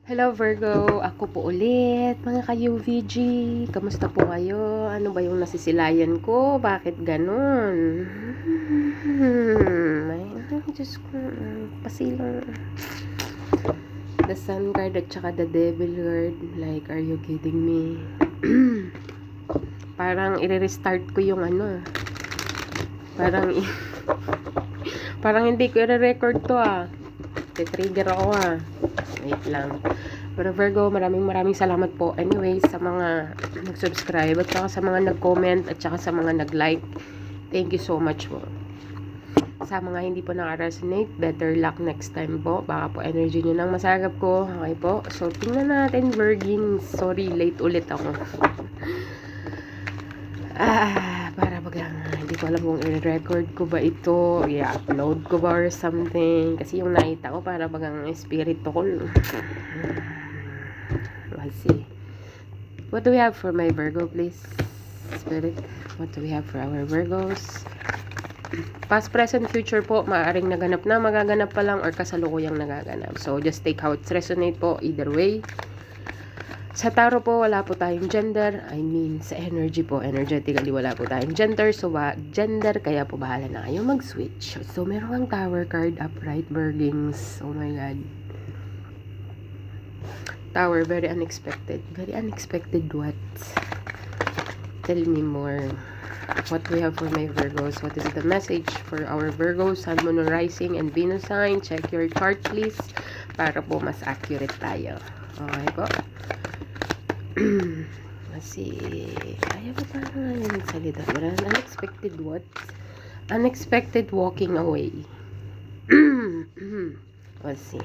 Hello Virgo, ako po ulit mga ka-UVG. Kamusta po kayo? Ano ba yung nasisilayan ko? Bakit ganun? Ay, Diyos ko, pasilang. The Sun card at saka the Devil card. Like, are you kidding me? Parang i-restart ko yung ano. Parang, parang hindi ko i-record to Trigger ako Wait lang. Pero Virgo, maraming salamat po anyways sa mga nag-subscribe at saka sa mga nag-comment at saka sa mga nag-like. Thank you so much po. Sa mga hindi po naka-resonate, better luck next time po. Baka po energy nyo nang masagap ko. Okay po. So, tingnan natin Virgins. Sorry, late ulit ako. Para bagang hindi ko alam kung i-record ko ba ito, i-upload ko ba or something. Kasi yung nakita ko para bagang espiritu ko. Let's see. What do we have for my Virgo, please? Spirit, what do we have for our Virgos? Past, present, future po, maaaring naganap na, magaganap pa lang, or kasalukuyang nagaganap. So, just take how it's resonate po, either way. Sa tarot po, wala po tayong gender. I mean, sa energy po, energetically, wala po tayong gender. So, gender, kaya po bahala na kayo mag-switch. So, meron kang Tower card, upright, Virgins. Oh my God. Tower, very unexpected. Very unexpected what? Tell me more. What we have for my Virgos? What is the message for our Virgos? Sun, Moon, Rising, and Venus sign. Check your chart, please. Para po mas accurate tayo. Okay po. Kasi ayaw ko parang nagsalita. Unexpected what? Unexpected walking away. Let's see.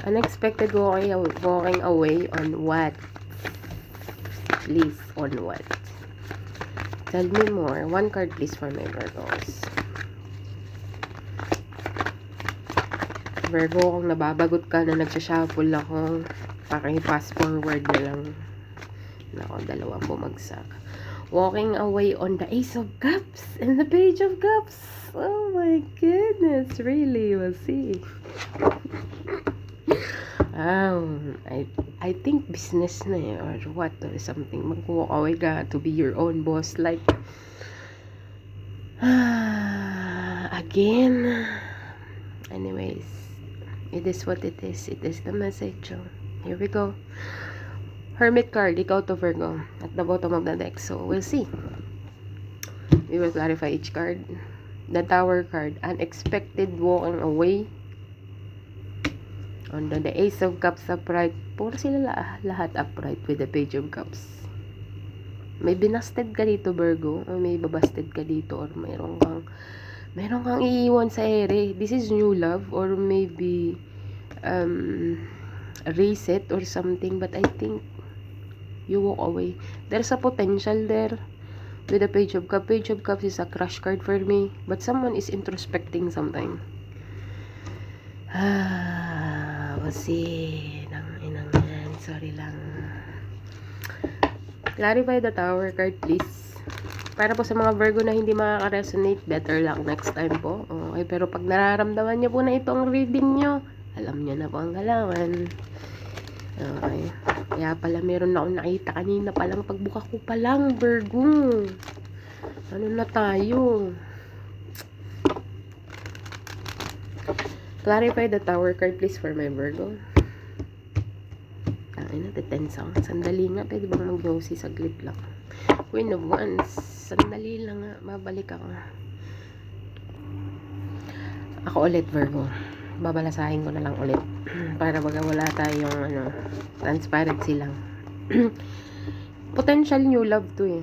Unexpected walking away on what? Please, on what? Tell me more. One card please for my Virgos. Virgo, kung nababagot ka na nagsashuffle ako, paki-fast forward na lang. Nako, dalawang bumagsak. Walking away on the Ace of Cups and the Page of Cups. Oh my goodness, really? We'll see. I think business na or what or something. Mag-walk away ka to be your own boss. Like, again. Anyways, it is what it is. It is the message. Here we go. Hermit card, ikaw to Virgo, at the bottom of the deck. So, we'll see. We will clarify each card. The Tower card, unexpected walking away. On the Ace of Cups upright. Puro sila lahat upright with the Page of Cups. May binasted ka dito, Virgo, o may babasted ka dito, or meron kang iiwan sa ere. This is new love, or maybe a reset or something, but I think you walk away. There's a potential there with the Page of Cups. Page of Cups is a crush card for me, but someone is introspecting something. Kasi inang yan. Sorry lang. Clarify the Tower card, please. Para po sa mga Virgo na hindi makaka-resonate, better luck next time po. Okay, pero pag nararamdaman nyo po na itong reading nyo, alam nyo na po ang galawan. Okay. Kaya pala meron na akong nakita kanina palang pagbuka ko palang, Virgo. Ano na tayo? Clarify the Tower card please for my Virgo. Ay na, detense ako. Sandali nga, pwede bang mag-nosy saglit lang? Queen of Wands. Sandali lang nga, babalik ako. Ako ulit, Virgo. Babalasahin ko na lang ulit. Para baga wala tayong transparency lang. Potential new love to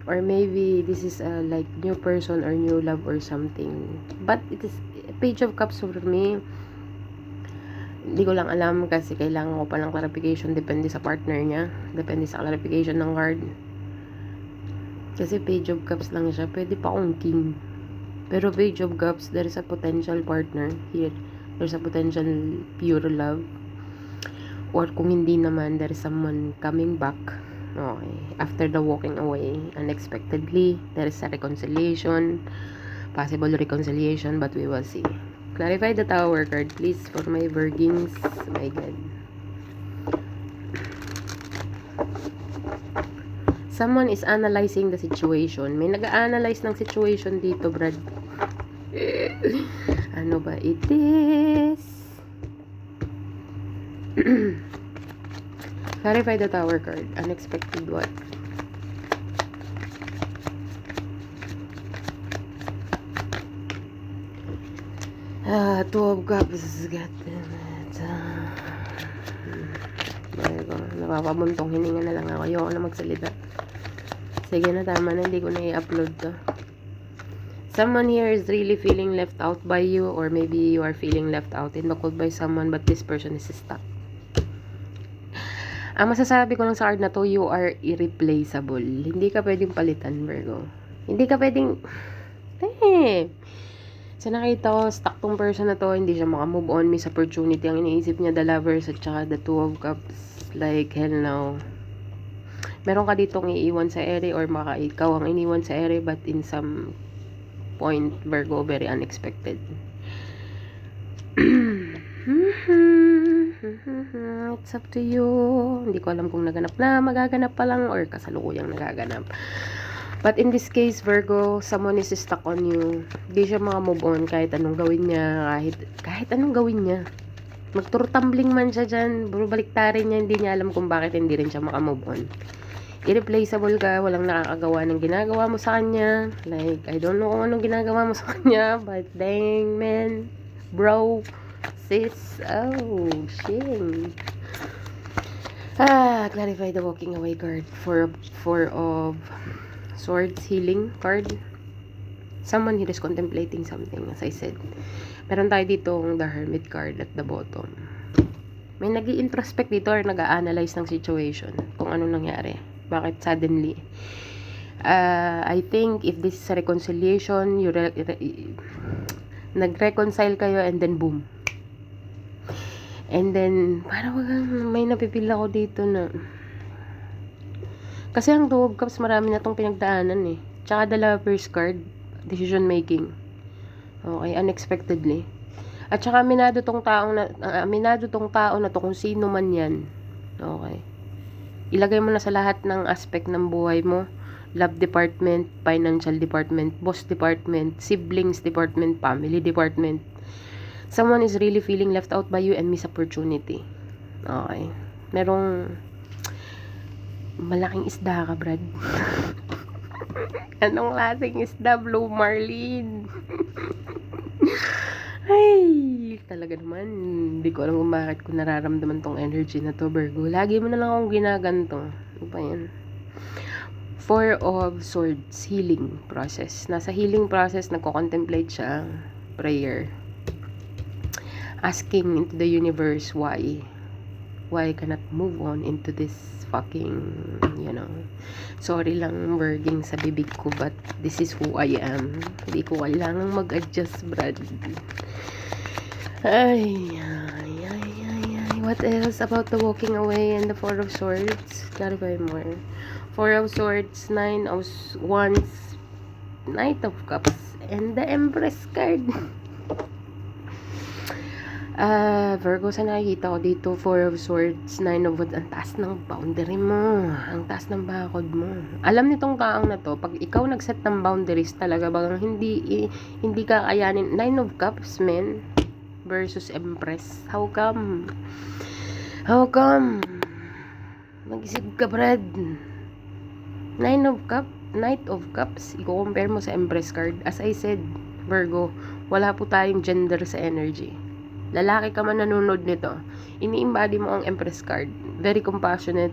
or maybe this is like new person or new love or something, but it is Page of Cups for me. Hindi ko lang alam kasi kailangan ko pa ng clarification, depende sa partner niya, depende sa clarification ng card. Kasi Page of Cups lang siya, pwede pa akong king, pero Page of Cups, there is a potential partner here, there's a potential pure love, or kung hindi naman, there is someone coming back. Okay. After the walking away, unexpectedly, there is a reconciliation, possible reconciliation, but we will see. Clarify the Tower card, please, for my Virgins. Oh my God. Someone is analyzing the situation. May nag-a-analyze ng situation dito, Brad. Ano ba it is? Clarify the Tower card. Unexpected what? Two of Cups. Got it. Napapabuntong hininga na lang ako. Ayoko na magsalita. Sige na, tama na. Hindi ko na i-upload to. Someone here is really feeling left out by you, or maybe you are feeling left out in the cold by someone, but this person is stuck. Ang masasabi ko lang sa card na to, you are irreplaceable. Hindi ka pwedeng palitan, Virgo. Hindi ka pwedeng... Sa nakita ko, stuck tong person na to, hindi siya makamove on, miss opportunity. Ang iniisip niya, the Lovers at saka the Two of Cups. Like, hell no. Meron ka ditong iiwan sa ere, or ikaw ang iniwan sa ere, but in some point, Virgo, very unexpected. It's up to you. Hindi ko alam kung naganap na, magaganap pa lang, or kasalukuyang nagaganap. But in this case, Virgo, someone is stuck on you. Hindi siya maka-move on kahit anong gawin niya, kahit anong gawin niya. Magturtumbling man siya dyan, baliktarin niya, hindi niya alam kung bakit hindi rin siya maka-move on. Irreplaceable ka, walang nakakagawa ng ginagawa mo sa kanya. Like, I don't know kung anong ginagawa mo sa kanya, but dang, man, bro, sis, oh, shit. Clarify the walking away card. Four of Swords, healing card. Someone here is contemplating something, as I said. Meron tayo ditong the Hermit card at the bottom. May nag-i-introspect dito or nag-a-analyze ng situation. Kung ano nangyari. Bakit suddenly? I think if this is a reconciliation, nag-reconcile kayo and then boom. And then, parang may napipil ako dito na... Kasi ang Two of Cups, marami na itong pinagdaanan eh. Tsaka the Lovers card, decision making. Okay, unexpectedly. At saka aminado tong tao na to kung sino man yan. Okay. Ilagay mo na sa lahat ng aspect ng buhay mo. Love department, financial department, boss department, siblings department, family department. Someone is really feeling left out by you and miss opportunity. Okay. Merong malaking isda ka, Brad. Anong lasing isda, Blue Marlin? Ay, talaga naman. Hindi ko alam kung bakit ko nararamdaman tong energy na to, Virgo. Lagi mo na lang akong ginaganto. Ano pa yan? Four of Swords, healing process. Nasa healing process, nagko-contemplate siya. Prayer. Asking into the universe why. Why I cannot move on into this fucking, sorry lang working sa bibig ko, but this is who I am. Hindi ko kailangang mag-adjust, Brad. Ay. What else about the walking away and the Four of Swords? Clarify more. Four of Swords, Nine of Wands, Knight of Cups, and the Empress card. Virgo, sa nakikita ko dito, Four of Swords, Nine of Wands, ang taas ng boundary mo, ang taas ng bakod mo. Alam nitong taong na to, pag ikaw nag-set ng boundaries talaga, bagang hindi ka kayanin. Nine of Cups, men, versus Empress. How come? Mag-isip ka, Brad. Knight of Cups, i-compare mo sa Empress card. As I said, Virgo, wala po tayong gender sa energy. Lalaki ka man nanonood nito, ini-embody mo ang Empress card. Very compassionate.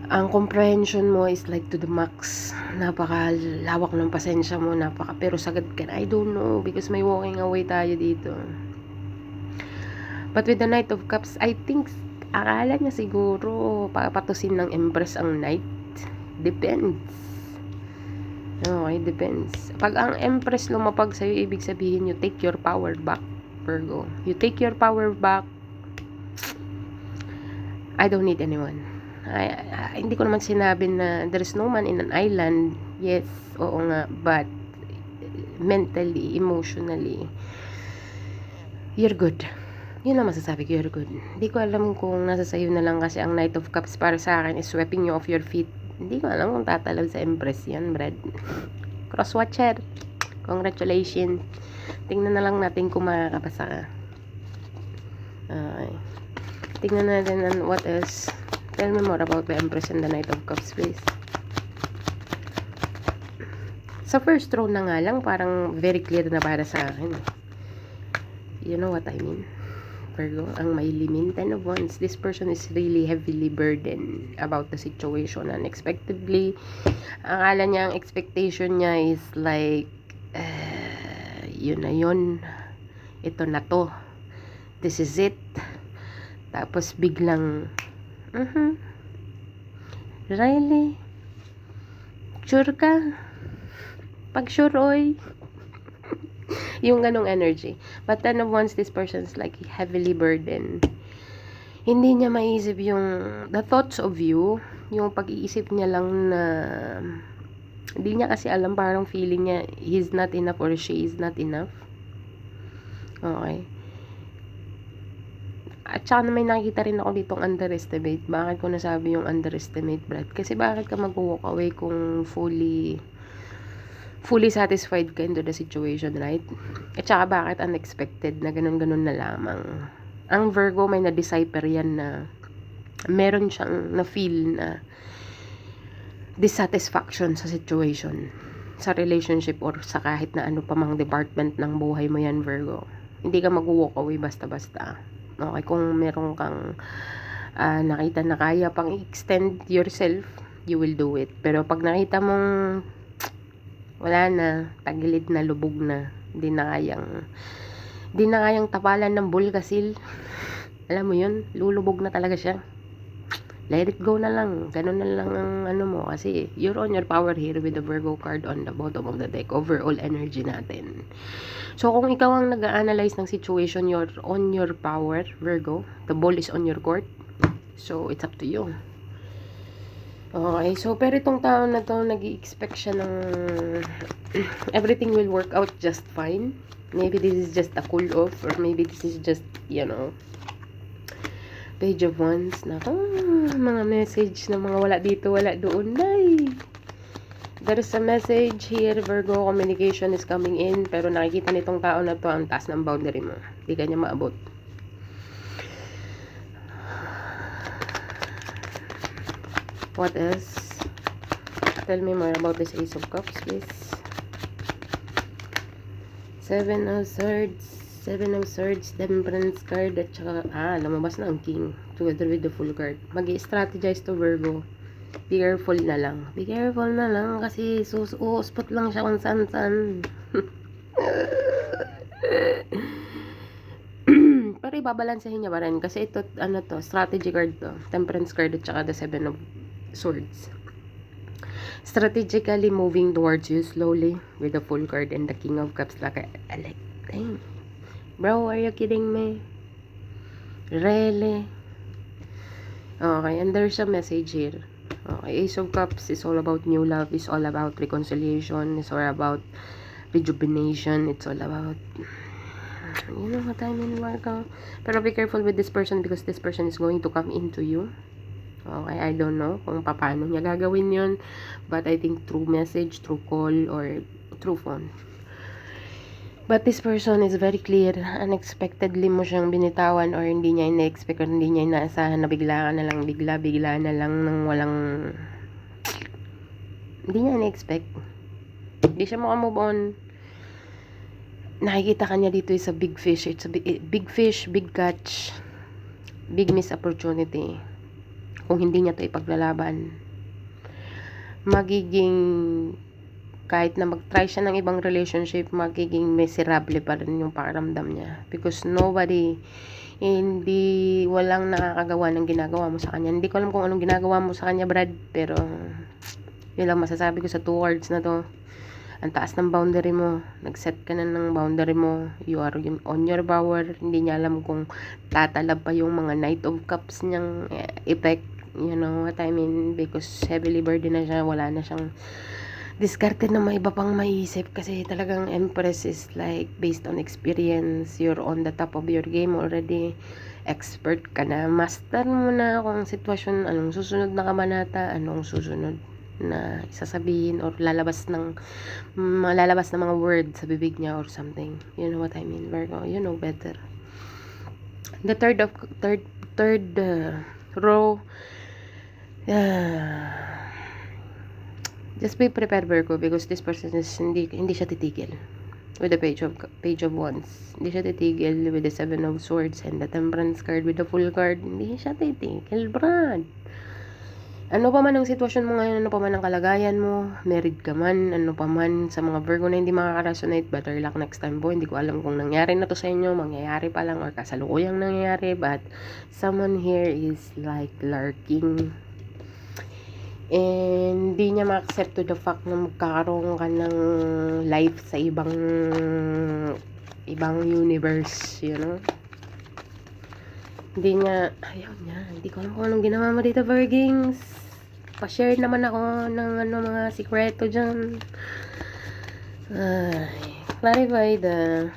Ang comprehension mo is like to the max. Napakalawak ng pasensya mo, pero sagad ka na. I don't know, because may walking away tayo dito. But with the Knight of Cups, I think, akala niya siguro papatusin ng Empress ang Knight. Depends. Okay, depends. Pag ang Empress lumapag sa'yo, ibig sabihin you take your power back, Virgo. You take your power back. I don't need anyone. Hindi ko naman sinabi na there is no man in an island. Yes, oo nga. But mentally, emotionally, you're good. Yun lang masasabi ko, you're good. Hindi ko alam kung nasa sayo na lang, kasi ang Knight of Cups para sa akin is sweeping you off your feet. Hindi ko alam kung tatalaw sa Empress yan, Brad. Crosswatcher. Congratulations. Tingnan na lang natin kung makakapasa ka. Okay. Tingnan natin what else. Tell me more about the Empress and the Knight of Cups, please. Sa first row na nga lang, parang very clear na para sa akin. You know what I mean? Virgo, ang may limin, 10 of Wands. This person is really heavily burdened about the situation unexpectedly. Akala niya, ang expectation niya is like, yun na yun. Ito na to. This is it. Tapos biglang, really? Sure ka? Pag sure, oy. Yung ganong energy. But then once this person is like heavily burdened, hindi niya maisip yung the thoughts of you, yung pag-iisip niya lang na hindi niya kasi alam, parang feeling niya he's not enough or she is not enough. Okay. At saka may nakita rin ako ditong underestimate. Bakit ko nasabi yung underestimate, Brad? Kasi bakit ka mag-walk away kung fully satisfied ka into the situation, right? At saka bakit unexpected na ganun-ganun na lamang. Ang Virgo may na-decipher yan na meron siyang na-feel na dissatisfaction sa situation, sa relationship or sa kahit na ano pa mang department ng buhay mo yan, Virgo. Hindi ka mag-walk away basta-basta. Okay, kung meron kang nakita na kaya pang extend yourself, you will do it. Pero pag nakita mong wala na, tagilid na, lubog na, hindi na kayang tapalan ng bulkasil. Alam mo yun, lulubog na talaga siya. Let it go na lang. Ganun na lang ang ano mo. Kasi you're on your power here with the Virgo card on the bottom of the deck. Overall energy natin. So, kung ikaw ang nag-a-analyze ng situation, you're on your power, Virgo. The ball is on your court. So, it's up to you. Okay, so pero itong tao na to, nag-i-expect siya ng everything will work out just fine. Maybe this is just a cool off, or maybe this is just, you know, Page of Wands. Naku, mga message na mga wala dito, wala doon. Day. There is a message here, Virgo. Communication is coming in, pero nakikita nitong tao na to, ang taas ng boundary mo. Hindi ka niya maabot. What else? Tell me more about this Ace of Cups, please. Seven of Swords, Temperance card, at saka, lumabas na ang King, together with the Full card. Mag-i-strategize to, Virgo. Be careful na lang. Be careful na lang, kasi spot lang siya kung saan-saan. Pero ibabalansahin niya pa rin, kasi ito, strategy card to. Temperance card, at saka the Seven of Swords. Strategically moving towards you slowly with the Full card and the King of Cups. Like, dang. Bro, are you kidding me? Really? Okay, and there's a message here. Okay, Ace of Cups is all about new love. It's all about reconciliation. It's all about rejuvenation. It's all about, you know what I mean, Marco? Pero be careful with this person because this person is going to come into you. Okay, I don't know kung paano niya gagawin yun. But I think through message, through call, or through phone. But this person is very clear. Unexpectedly mo siyang binitawan or hindi niya ina-expect or hindi niya inaasahan na bigla ka na lang, bigla na lang nang walang, hindi niya ina-expect. Hindi siya makamove on. Nakikita ka niya dito is a big fish. It's a big fish, big catch, big missed opportunity. Kung hindi niya to ipaglalaban, magiging, kahit na mag-try siya ng ibang relationship, magiging miserable pa rin yung pakiramdam niya. Because walang nakakagawa ng ginagawa mo sa kanya. Hindi ko alam kung anong ginagawa mo sa kanya, Brad, pero yun lang masasabi ko sa 2 cards na to. Ang taas ng boundary mo. Nag-set ka na ng boundary mo. You are on your power. Hindi niya alam kung tatalab pa yung mga Knight of Cups niyang effect. You know what I mean? Because heavily burdened na siya. Wala na siyang discarded na may iba pang maisip. Kasi talagang Empress is like based on experience. You're on the top of your game already. expert ka na, master mo na kung sitwasyon, anong susunod na kabanata, anong susunod na sasabihin or lalabas ng mga words sa bibig niya or something. You know what I mean, Virgo? You know better. The third row, just be prepared, Virgo, because this person is hindi siya titigil. With the page of wands, hindi siya titigil. With the 7 of swords and the temperance card with the full card, hindi siya titigil, Brad. Ano pa man ang sitwasyon mo ngayon, ano pa man ang kalagayan mo, married ka man, ano pa man, sa mga Virgo na hindi makaka-resonate, better luck next time po. Hindi ko alam kung nangyari na to sa inyo, mangyayari pa lang, or kasalukuyang nangyayari, but someone here is like lurking. And hindi niya ma-accept to the fact na magkakaroon ka ng life sa ibang universe, you know? Hindi niya, ayaw niya. Hindi ko alam kung anong ginawa mo dito, Virgings. Pa-share naman ako ng mga sikreto dyan. Clarify the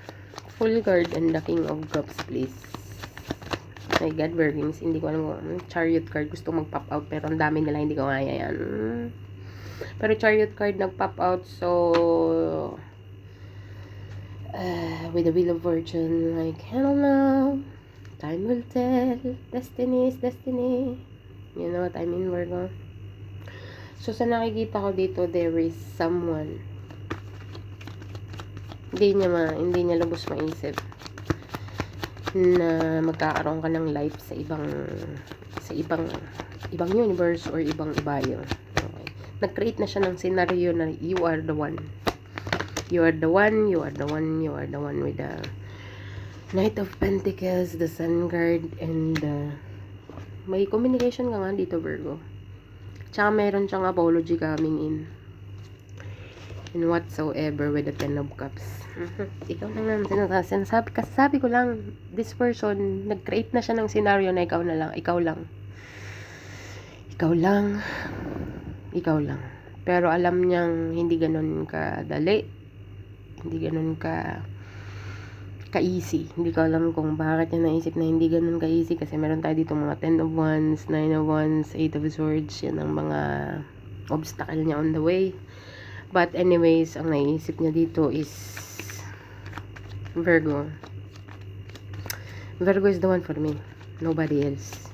full card and the king of cups, please. My God, Virgings, hindi ko alam kung chariot card gusto mag-pop out, pero ang dami nila, hindi ko kaya yan. Pero chariot card nag-pop out, so with the wheel of fortune, like, hell no, time will tell, destiny is destiny. You know what I mean, Virgo? So sa nakikita ko dito, there is someone, hindi niya lubos maisip na magkakaroon ka ng life sa ibang universe or ibang ibayo. Okay. Nag-create na siya ng scenario na you are the one. You are the one, you are the one, you are the one with the Knight of Pentacles, the Sun card, and may communication ka nga dito, Virgo. Tsaka meron siyang apology coming in. And whatsoever with the 10 of Cups. Ikaw lang sabi ko lang, this person, nag-create na siya ng scenario na ikaw lang. Pero alam niyang hindi ganun kadali. Hindi ganun ka-easy. Hindi ko alam kung bakit niya naisip na hindi ganun ka-easy kasi meron tayo dito mga 10 of Wands, 9 of Wands, 8 of Swords. Yan ang mga obstacle niya on the way. But anyways, ang naisip niya dito is Virgo. Virgo is the one for me. Nobody else.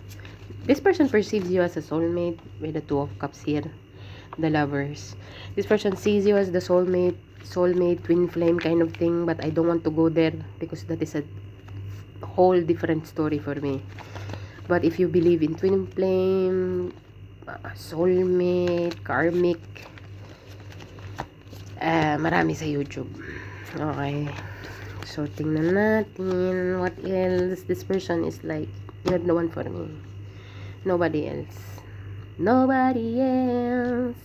This person perceives you as a soulmate with the 2 of Cups here. The Lovers. This person sees you as the soulmate, twin flame kind of thing, but I don't want to go there because that is a whole different story for me. But if you believe in twin flame, soulmate, karmic, marami sa YouTube. Okay. So, tingnan natin what else. This person is like, you're the one for me. Nobody else. Nobody else.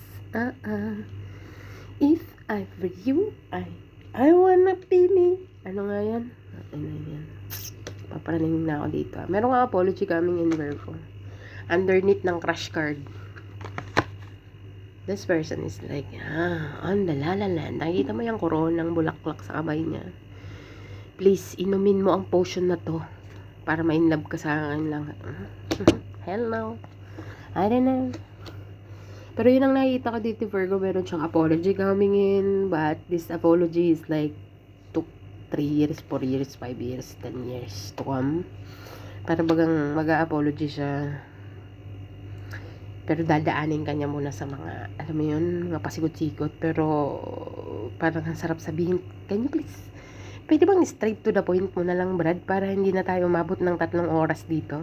If I were you, I wanna be me. Ano nga yan? Ano yan? Paparaning na ako dito. Meron nga apology coming in, Virgo. Underneath ng crush card. This person is like, on the la la land. Nakikita mo yung koronang bulaklak sa kamay niya. Please, inumin mo ang potion na to para ma-inlove ka sa akin lang. Hell no. I don't know. Pero yun ang nakikita ko dito, Virgo. Meron siyang apology coming in. But this apology is like 3 years, 4 years, 5 years, 10 years to come. Para bagang mag-a-apology siya. Pero dadaanin ka niya muna sa mga, alam mo yun, mga pasikot-sikot. Pero parang ang sarap sabihin, can you please, pwede bang straight to the point mo na lang, Brad, para hindi na tayo umabot ng 3 oras dito?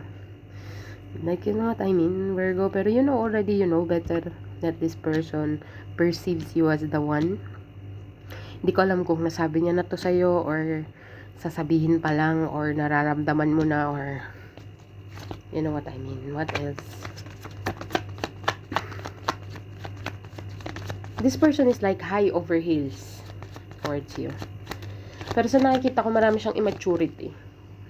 Like, you know what I mean, Virgo? Pero you know already, you know better that this person perceives you as the one. Hindi ko alam kung nasabi niya na to sa'yo or sasabihin pa lang or nararamdaman mo na or you know what I mean. What else? This person is like high over heels towards you. Pero sa nakikita ko, marami siyang immaturity.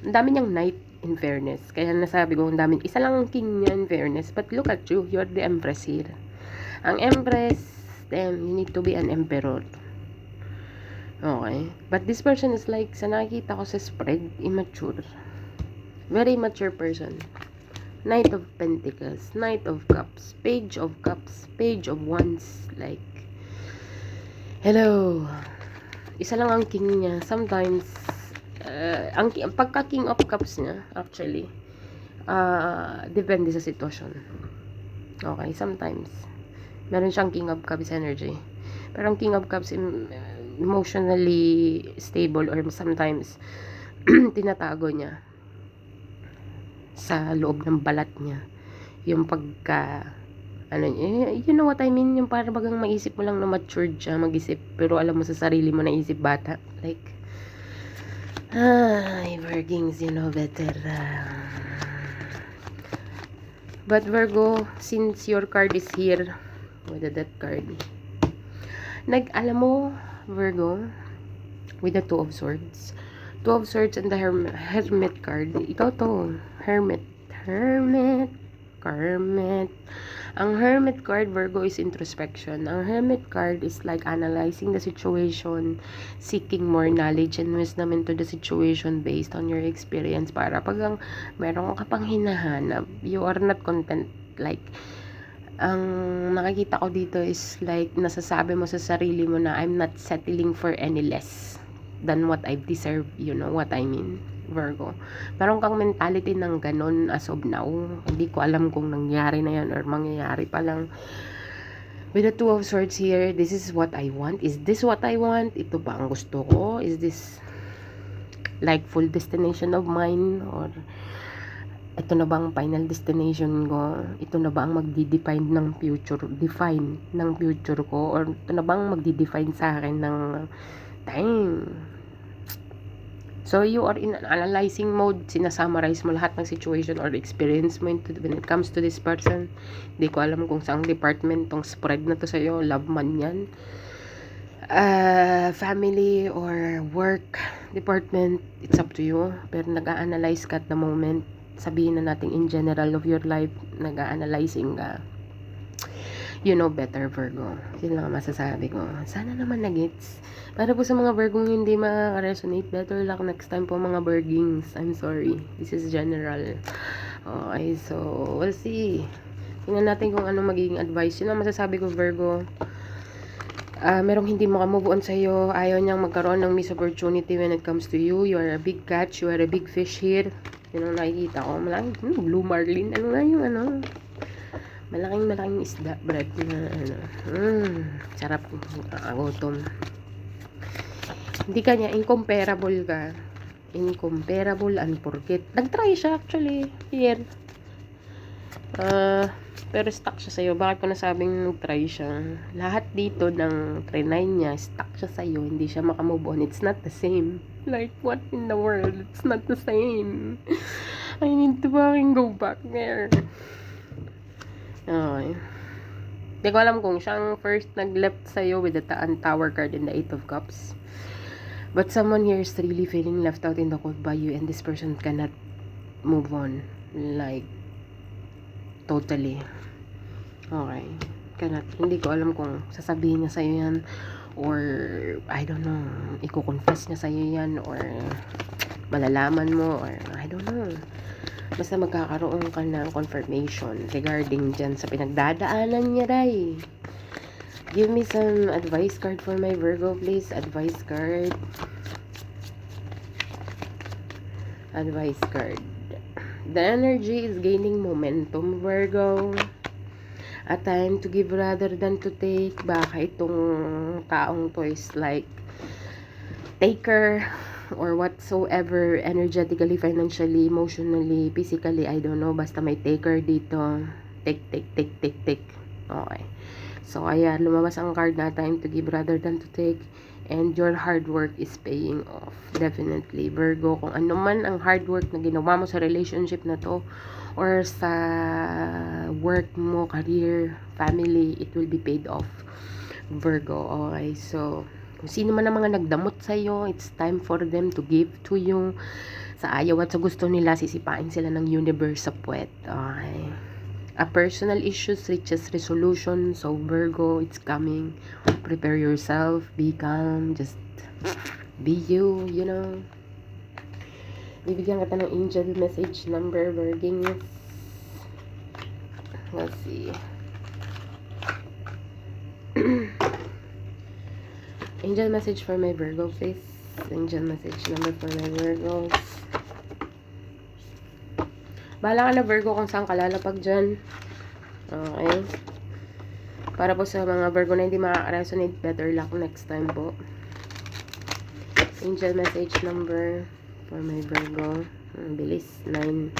Ang dami niyang knight, in fairness. Kaya nasabi ko, ang dami. Isa lang ang king niya, in fairness. But look at you. You're the empress here. Ang empress, damn, you need to be an emperor. Okay. But this person is like, sa nakikita ko sa spread, immature. Very mature person. Knight of Pentacles, Knight of Cups, Page of Cups, Page of Wands. Like, hello. Isa lang ang king niya. Sometimes, ang pagka King of Cups niya, actually, depende sa sitwasyon. Okay, sometimes, meron siyang King of Cups energy. Pero ang King of Cups, emotionally stable or sometimes, tinatago niya sa loob ng balat niya. Yung pagka, you know what I mean? Yung parang bagang maisip mo lang na matured siya mag-isip, pero alam mo sa sarili mo na isip bata. Like, Virgins, you know better. But Virgo, since your card is here, with the Death card, alam mo, Virgo, with the Two of Swords, Two of Swords and the Hermit card, ikaw to, Hermit. Ang Hermit card, Virgo, is introspection. Ang Hermit card is like analyzing the situation, seeking more knowledge and wisdom into the situation based on your experience. Para pag meron ka pang hinahanap, you are not content. Like, ang nakikita ko dito is like, nasasabi mo sa sarili mo na I'm not settling for any less than what I deserve. You know what I mean, Virgo? Meron kang mentality ng ganon as of now. Hindi ko alam kung nangyari na yan or mangyayari pa lang. With the Two of Swords here, this is what I want. Is this what I want? Ito ba ang gusto ko? Is this like full destination of mine? Or ito na ba ang final destination ko? Ito na ba ang magdi-define ng future ko? Or ito na ba ang magdi-define sa akin ng time? So, you are in an analyzing mode. Sinasummarize mo lahat ng situation or experience mo when it comes to this person. Hindi ko alam kung saang department tong spread na to sa'yo. Love man yan. Family or work department, it's up to you. Pero nag-a-analyze ka at the moment. Sabihin na natin in general of your life, nag-a-analyzing ka. You know better, Virgo. Yun lang ang masasabi ko. Sana naman na-gets. Para po sa mga Virgong hindi makaka-resonate, better luck next time po mga Virgings. I'm sorry. This is general. Okay, so, we'll see. Tingnan natin kung ano magiging advice. Yun ang masasabi ko, Virgo. Merong hindi makamove on sa'yo. Ayaw niyang magkaroon ng miss opportunity when it comes to you. You are a big catch. You are a big fish here. Yun ang nakikita ko. Malaking blue marlin. Ano nga yung ano? Malaking isda, bread na ano. Sarap. Gutom. Hindi ka niya, incomparable ka. Incomparable, unforget. Nag-try siya actually, here. Pero stuck siya sa'yo. Bakit ko nasabing nag-try siya? Lahat dito ng trinay niya, stuck siya sa'yo. Hindi siya makamove on. It's not the same. Like, what in the world? It's not the same. I need to fucking go back there. Okay. Hindi ko alam kung siyang first nag-left sa'yo with the Tower card and the Eight of Cups. But someone here is really feeling left out in the cold by you and this person cannot move on. Like, totally. Okay. Cannot. Hindi ko alam kung sasabihin niya sa'yo yan or, I don't know, i-confess niya sa'yo yan or malalaman mo or, I don't know. Basta magkakaroon ka ng confirmation regarding dyan sa pinagdadaanan niya, Ray. Give me some advice card for my Virgo, please. Advice card. Advice card. The energy is gaining momentum, Virgo. A time to give rather than to take. Baka itong taong to is like taker or whatsoever, energetically, financially, emotionally, physically, I don't know, basta may taker dito. Take. Okay. So, ayan, lumabas ang card na time to give rather than to take. And your hard work is paying off. Definitely, Virgo. Kung ano man ang hard work na ginawa mo sa relationship na to, or sa work mo, career, family, it will be paid off, Virgo. Okay, so, kung sino man ang mga nagdamot sa'yo, it's time for them to give to you. Sa ayaw at sa gusto nila, sisipain sila ng universe sa puwet. Okay. A personal issues reaches resolution. So, Virgo, it's coming. Prepare yourself. Be calm. Just be you, you know. Bibigyan kita ng angel message number, Virgings. Let's see. Angel message for my Virgo, please. Angel message number for my Virgos. Bahala ka na, Virgo, kung saan ka lalapag dyan. Okay. Para po sa mga Virgo na hindi makaka-resonate, better luck next time po. Angel message number for my Virgo. Ang bilis. 9.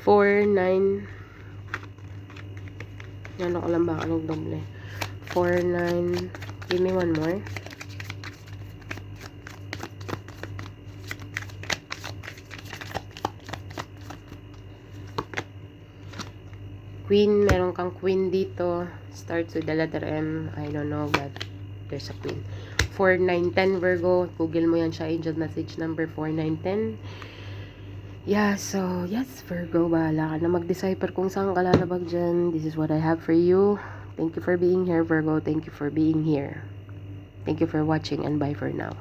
4, 9. Ano ko lang ba? Anong doble? 4, 9. Give me one more. Queen. Meron kang queen dito. Starts with the letter M. I don't know, but there's a queen. 4, 9, 10 Virgo. Google mo yan siya. Angel message number 4, 9, 10. Yeah, so, yes, Virgo, bahala ka na mag-decipher kung saan ka lalabag dyan. This is what I have for you. Thank you for being here, Virgo. Thank you for being here. Thank you for watching, and bye for now.